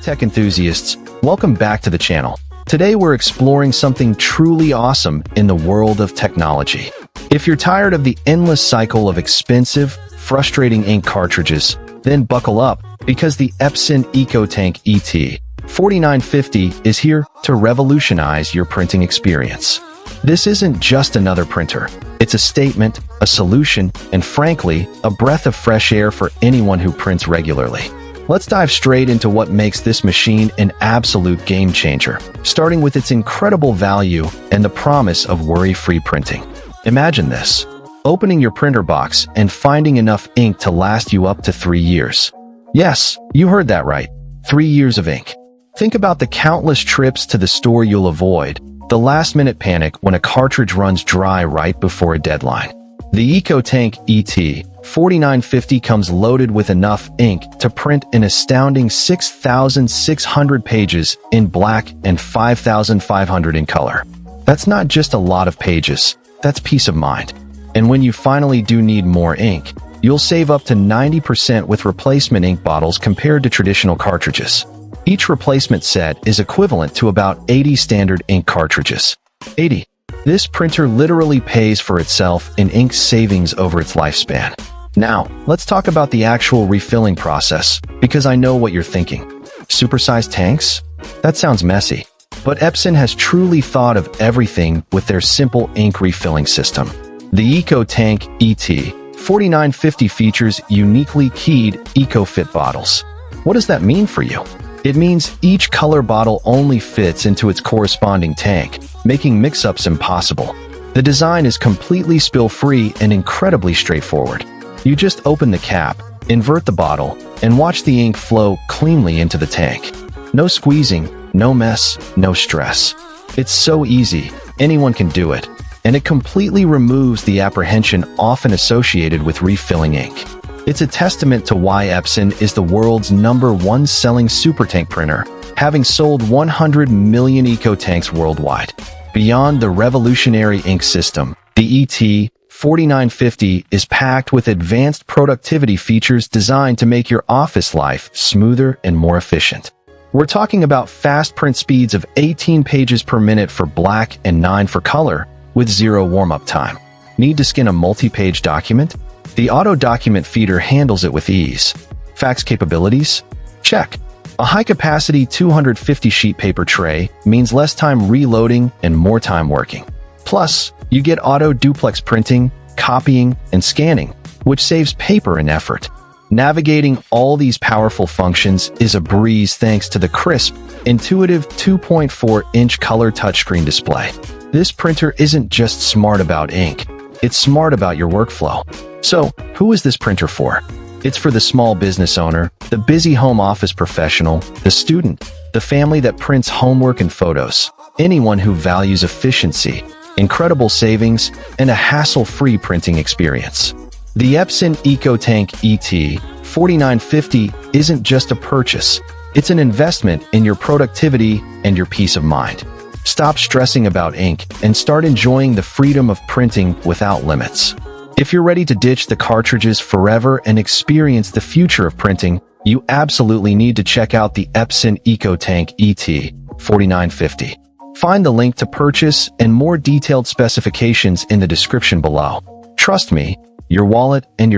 tech enthusiasts, welcome back to the channel. Today we're exploring something truly awesome in the world of technology. If you're tired of the endless cycle of expensive, frustrating ink cartridges, then buckle up, because the Epson EcoTank ET-4950 is here to revolutionize your printing experience. This isn't just another printer. It's a statement, a solution, and frankly, a breath of fresh air for anyone who prints regularly. Let's dive straight into what makes this machine an absolute game changer, starting with its incredible value and the promise of worry-free printing. Imagine this: opening your printer box and finding enough ink to last you up to 3 years. Yes, you heard that right. 3 years of ink. Think about the countless trips to the store you'll avoid, the last-minute panic when a cartridge runs dry right before a deadline. The EcoTank ET-4950 comes loaded with enough ink to print an astounding 6,600 pages in black and 5,500 in color. That's not just a lot of pages, that's peace of mind. And when you finally do need more ink, you'll save up to 90% with replacement ink bottles compared to traditional cartridges. Each replacement set is equivalent to about 80 standard ink cartridges. 80. This printer literally pays for itself in ink savings over its lifespan. Now, let's talk about the actual refilling process, because I know what you're thinking. Supersized tanks? That sounds messy. But Epson has truly thought of everything with their simple ink refilling system. The EcoTank ET-4950 features uniquely keyed EcoFit bottles. What does that mean for you? It means each color bottle only fits into its corresponding tank, making mix-ups impossible. The design is completely spill-free and incredibly straightforward. You just open the cap, invert the bottle, and watch the ink flow cleanly into the tank. No squeezing, no mess, no stress. It's so easy, anyone can do it, and it completely removes the apprehension often associated with refilling ink. It's a testament to why Epson is the world's #1 selling supertank printer, having sold 100 million EcoTanks worldwide. Beyond the revolutionary ink system, the ET-4950 is packed with advanced productivity features designed to make your office life smoother and more efficient. We're talking about fast print speeds of 18 pages per minute for black and 9 for color, with 0 warm-up time. Need to scan a multi-page document? The auto document feeder handles it with ease. Fax capabilities? Check. A high-capacity 250 sheet paper tray means less time reloading and more time working. Plus, you get auto duplex printing, copying, and scanning, which saves paper and effort. Navigating all these powerful functions is a breeze thanks to the crisp, intuitive 2.4-inch color touchscreen display. This printer isn't just smart about ink, it's smart about your workflow. So, who is this printer for? It's for the small business owner, the busy home office professional, the student, the family that prints homework and photos, anyone who values efficiency, incredible savings, and a hassle-free printing experience. The Epson EcoTank ET-4950 isn't just a purchase, it's an investment in your productivity and your peace of mind. Stop stressing about ink and start enjoying the freedom of printing without limits. If you're ready to ditch the cartridges forever and experience the future of printing, you absolutely need to check out the Epson EcoTank ET-4950. Find the link to purchase and more detailed specifications in the description below. Trust me, your wallet and your